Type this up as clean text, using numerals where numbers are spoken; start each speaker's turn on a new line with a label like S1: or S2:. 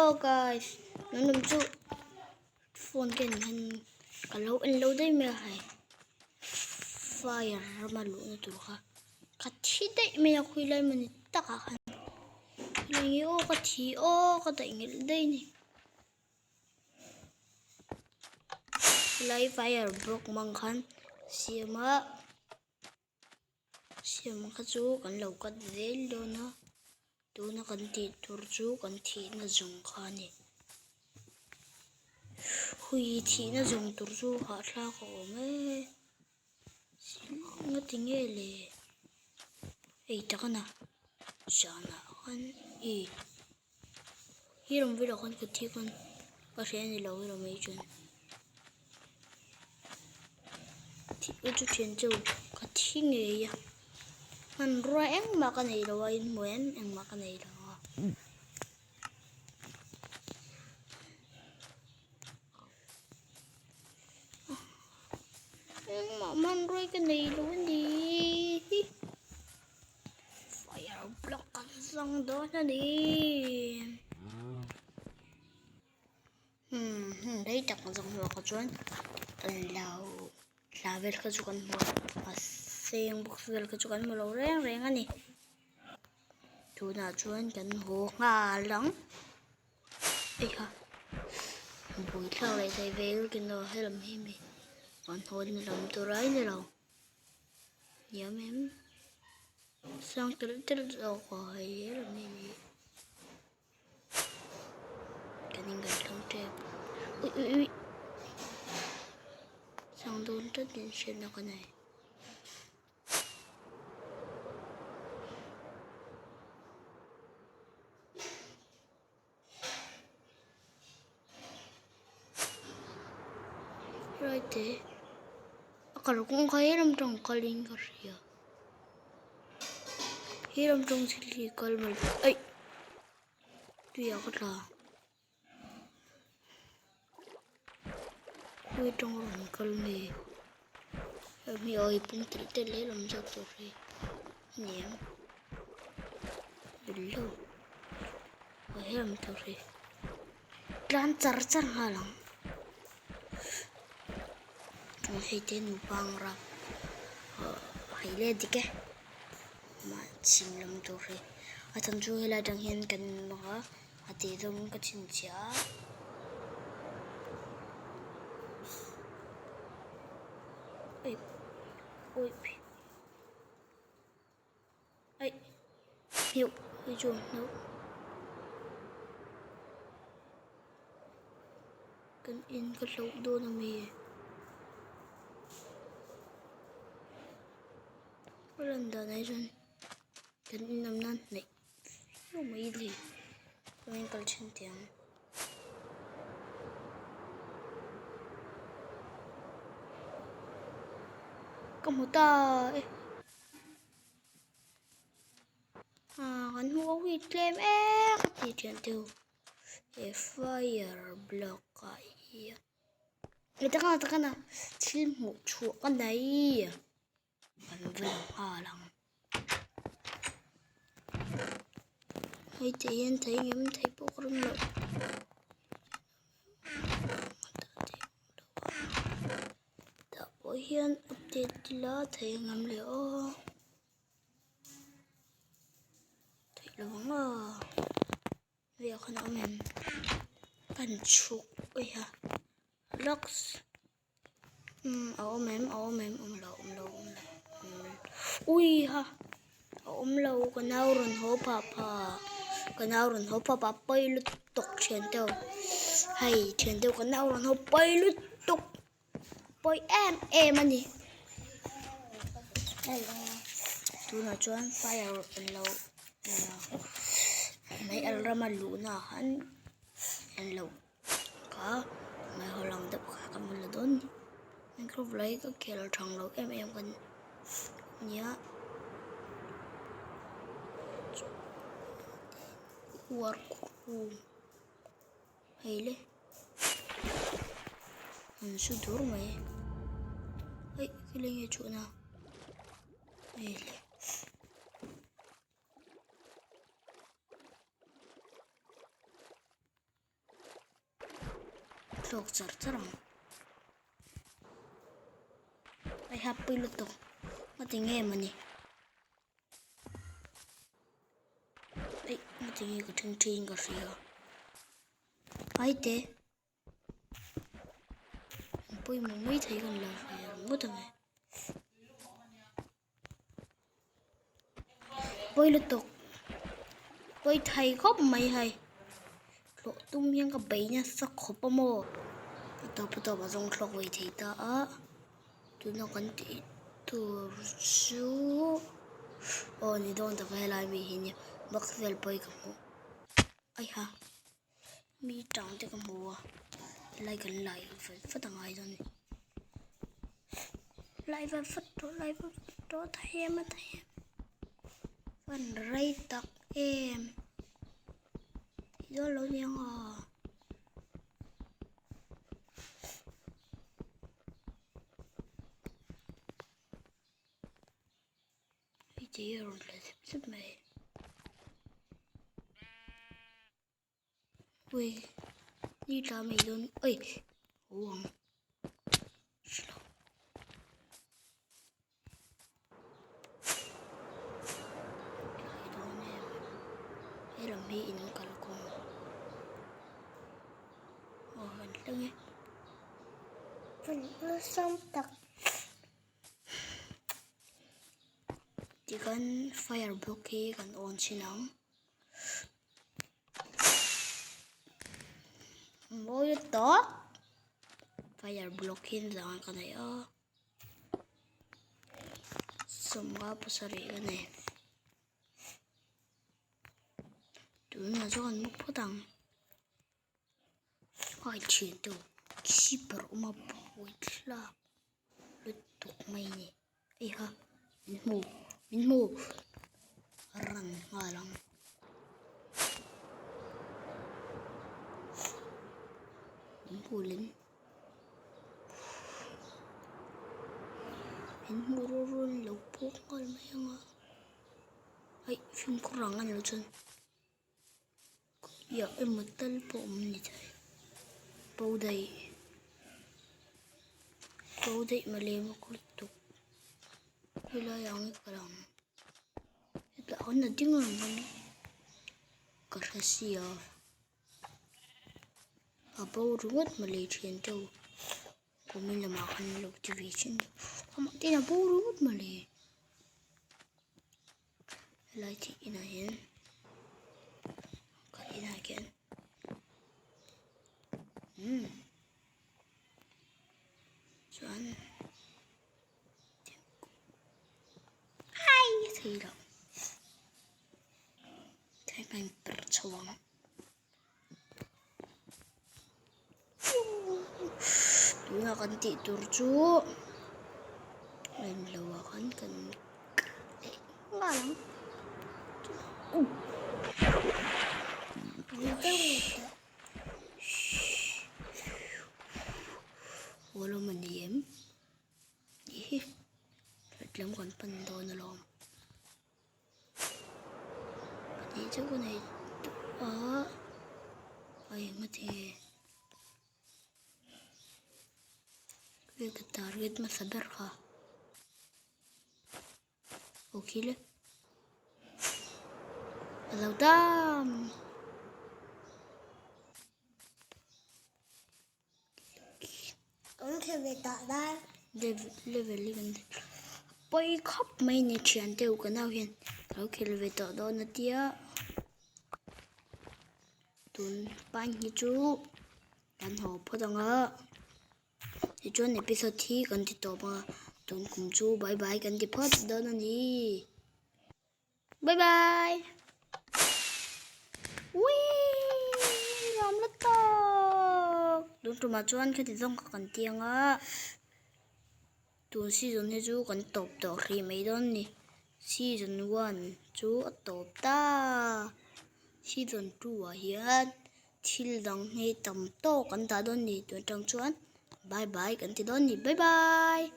S1: Hello guys, nandun chu phone ken han kalau en lo dai me hai fire malu na tur kha kathi dai me ya khui lai mani taka khan lai o kathi o ka dai ngel dai ni lai fire broke mang khan siama kha chu kan lo kat vel do na tu na kan ti tur chu kan thi na jong kha ni hui thi na jong tur chu ha thla ko me nga tinge le ei takana shana khan e hiram vila khan ka thi kan ka hren ni lo hiram ei chun thi chu chen chu ka thi nge ya man ro eng ma ka nei lo in moen eng ma ka nei lo man roi cái này luôn đi fire block kan sang đó na đi đấy chắc là dòng hoa có chuyện lâu là về cái chuyện mà xem bức về cái chuyện mà lâu reng reng anh đi chú nào chuyện cần hồ ngà lắm ấy ha buổi sau lại thấy về cái nó hay làm gì mày còn thôi là làm tôi rái nữa đâu nhớ em xong từ rồi khỏi làm gì cái này gần không treo ui xong đốn rất nhiều chuyện đâu cái này rồi thế kalau cũng kaya làm trong kalin kerja hiram trong sili kalmal ay tu ya kata tu trong ron kalme mi oi pun trite le lam cho tu re niam bello hiram tu re plan char halang trong hai tên bang ra hai le dike mà chim lam tu re atan chu hela dang hian kan ma ati dong ka chin chia ôi ấy hiệu cái chuồng nấu cần in cái lẩu đô là mì có lần đầu này rồi cần in năm năm này không mấy gì mình cần chân tiếng có một ta hắn mua huy kem thì chuyện tiêu fire block cái người ta kana chim một chuột cái này mình vừa lằng hay thấy em thấy bộ rừng lợi đã bố hiền update là thấy ngắm liễu thấy lắm việc nó mình cần chụp ơi ha lux ôm lâu ui ha ôm lâu còn nào rồi hố papa bay lướt tục trên tàu hay trên tàu còn nào rồi hố bay lướt tục bay em anh đi tu na chuan fire en lo mấy alrama luna han en lo ka mai holang dap kha kam la don mình không lấy cái kia là thằng lâu em cần nhớ war ku hay le mình sẽ đuổi mày ấy cái lên như chỗ nào hay le Thok sarang. Ay happy luto. Matingi mani. Ay matingi ko ting ka siya. Ay te. Boy mo may thấy còn là phải ngốt rồi. Boy luto. Boy thấy khóc mày hay. Lộ tung yang ka bay nha sắc khóc mo. Ito ba zong clock way thấy ta á. Tu nó còn tí tu chú. Ni don't have a live in you. Maxwell boy come. Ay ha. Mi chẳng te come over. Like a live for the eyes on it. Live for thay em. Phần ray tắc em. Thì đó lâu nhang à. Thì chỉ rồi là giúp mày. Ui. Đi ra mày luôn. Ôi. Uống. Slow. Đây là mỹ in cả là con. Gần lưng ấy. Vẫn nó xong tặc. Chỉ cần fire block cần on chi nóng. Mỗi tốt. Fire blocking rằng cái này á. Xong ra bớt sari cái này. Tụi nó cho ăn một đằng. Hai chuyện đâu. Keeper mà bồi là. Lụt tục mày nè. Ê ha. Mình mù. Răng ngà lắm. Mình mù lên. Mình mù rồi lâu bốc ngồi mày ngà. Ay, phim kurangan lo dyan. Ya, matal po ni tayo. Pauday malema ko ito. Wala yang ikalang. Ito ako na din naman. Kasi abaw rungot Malaysian daw. Kung may lamakan ng activation. Din abaw rungot Malay. Light in again. Cut in again. Soan. Hi, thấy đâu. Thấy anh percawang. Tuna kan tidur cu. Lain lawakan kan. Enggak lang. Wala man diem. Lắm còn phần đồ nó lòm. Thì chứ con này ay mà thì cái target mà sabar ka. Okay le. Hello dam. Ông thì về tạo ra level lên. Bay khắp mấy nhà chuyện đều có nào hiện. Rồi khi về tạo đó nó tía. Tuần ban như chú. Đàn hồ phó đồng ạ. Thì chú này bây giờ thì cần thì tổ mà. Tuần cùng chú bye bye cần thì phó đó nó đi. Bye bye. Ui. Làm lắm to. Đúng rồi mà chú ăn cái thì không có cần tiền ạ. Tuần season này chú cần top đó khi mấy đó nè. Season 1 chú top ta. Season 2 hiện. Til dòng hay tầm to cần ta đó nè. Tuần trong chú ăn. Bye bye cần thì đó nè. Bye bye.